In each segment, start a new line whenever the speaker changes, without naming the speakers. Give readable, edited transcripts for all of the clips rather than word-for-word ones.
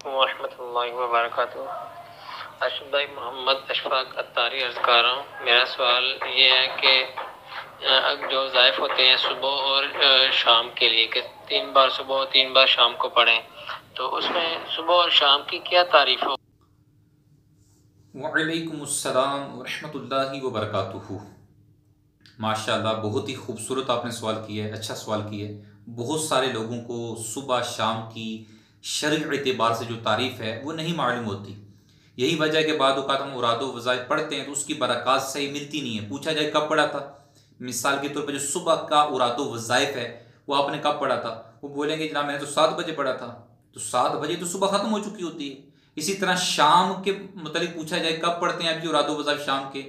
वरहमतुल्लाहि वबरकातुहू। अशरफ भाई मोहम्मद अशफाक अत्तारी अर्ज कर रहा हूँ। मेरा सवाल ये है कि जो ज़ाइफ होते हैं सुबह और शाम के लिए कि 3 बार सुबह और 3 बार शाम को पढ़ें, तो उसमें सुबह और शाम की क्या तारीफ हो?
वालेकुमुस्सलाम वरहमतुल्लाहि वबरकातुहू। माशाल्लाह, बहुत ही खूबसूरत आपने सवाल किया है, अच्छा सवाल किया है। बहुत सारे लोगों को सुबह शाम की शरई एतबार से जो तारीफ़ है वो नहीं मालूम होती। यही वजह के बाद औक़ात हम औरादो वज़ाइफ पढ़ते हैं तो उसकी बरक़ात सही मिलती नहीं है। पूछा जाए कब पढ़ा था, मिसाल के तौर पर जो सुबह का औरादो वज़ाइफ है वो आपने कब पढ़ा था, वो बोलेंगे जनाब मैंने तो 7 बजे पढ़ा था। तो 7 बजे तो सुबह ख़त्म हो चुकी होती है। इसी तरह शाम के मतलब पूछा जाए कब पढ़ते हैं आप जो औरादो वज़ाइफ शाम के,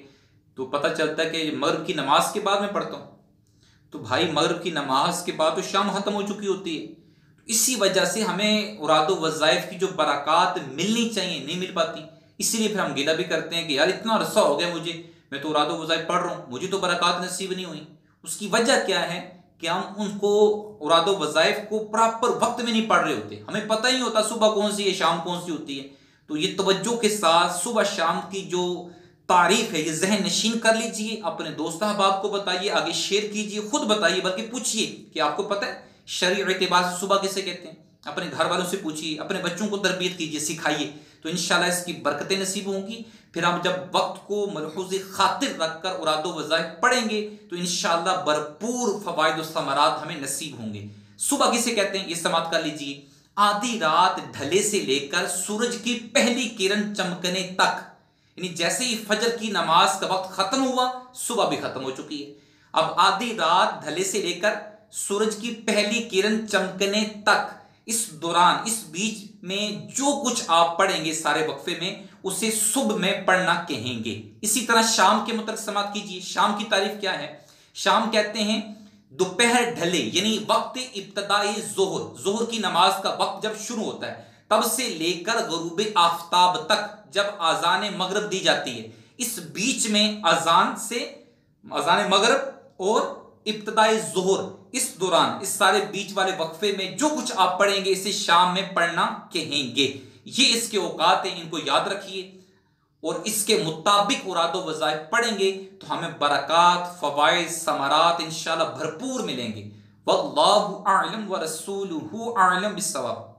तो पता चलता है कि मगरिब की नमाज के बाद में पढ़ता हूँ। तो भाई मगरिब की नमाज के बाद तो शाम खत्म हो चुकी होती है। इसी वजह से हमें औरादो वज़ाइफ की जो बरक़ात मिलनी चाहिए नहीं मिल पाती। इसीलिए फिर हम गिला भी करते हैं कि यार इतना अरसा हो गया मुझे, मैं तो औरादो वज़ाइफ पढ़ रहा हूँ, मुझे तो बरक़ात नसीब नहीं हुई। उसकी वजह क्या है कि हम उनको औरादो वज़ाइफ को प्रॉपर वक्त में नहीं पढ़ रहे होते। हमें पता ही नहीं होता सुबह कौन सी है शाम कौन सी होती है। तो ये तवज्जो के साथ सुबह शाम की जो तारीफ है ये जहन नशीन कर लीजिए, अपने दोस्त अहबाब को बताइए, आगे शेयर कीजिए, खुद बताइए, बल्कि पूछिए कि आपको पता है शरई एतबार से सुबह किसे कहते हैं। अपने घर वालों से पूछिए, अपने बच्चों को तरबियत कीजिए, सिखाइए, तो इंशाल्लाह इसकी बरकतें नसीब होंगी। फिर हम जब वक्त को मलहूज़ खातिर रखकर औरादो वज़ाइफ पढ़ेंगे तो इंशाल्लाह भरपूर फ़वाइद और समरात हमें नसीब होंगे। सुबह किसे कहते हैं ये समाप्त कर लीजिए। आधी रात ढले से लेकर सूरज की पहली किरण चमकने तक, यानी जैसे ही फजर की नमाज का वक्त खत्म हुआ सुबह भी खत्म हो चुकी है। अब आधी रात ढले से लेकर सूरज की पहली किरण चमकने तक, इस दौरान इस बीच में जो कुछ आप पढ़ेंगे सारे वक्फे में उसे सुबह में पढ़ना कहेंगे। इसी तरह शाम के मुतल्लिक़ समाप्त कीजिए। शाम की तारीफ क्या है? शाम कहते हैं दोपहर ढले, यानी वक्त इब्तदाई जोहर, जोहर की नमाज का वक्त जब शुरू होता है तब से लेकर गरूब आफ्ताब तक जब आजान मगरिब दी जाती है, इस बीच में अजान मगरिब और इब्तदाई जोहर, इस दौरान इस सारे बीच वाले वक्फे में जो कुछ आप पढ़ेंगे इसे शाम में पढ़ना कहेंगे। ये इसके औकात हैं, इनको याद रखिए और इसके मुताबिक औरादो वज़ाइफ पढ़ेंगे तो हमें बरक़ात फ़वाइद समरात इंशाअल्लाह भरपूर मिलेंगे। वल्लाहु आलम व रसूलुहु आलम बिस्सवाब।